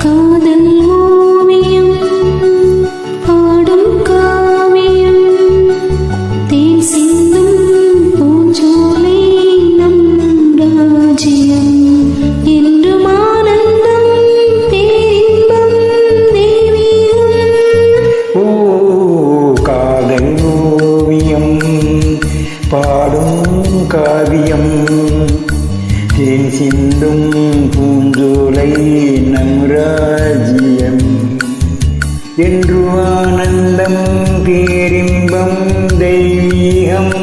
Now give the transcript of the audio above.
காதல் ஓவியம் பாடும் காவியம் தேன் சிந்தும் பூஞ்சோலை நம் ராஜ்யம் என்றும் ஆனந்தம் பேரின்பம் தெய்வீகம். ஓ காதல் ஓவியம் பாடும் காவியம் தேன் சிந்தும் பூஞ்சோலை நம் ராஜ்யம் என்று ஆனந்தம் பேரின்பம் தெய்வீகம்.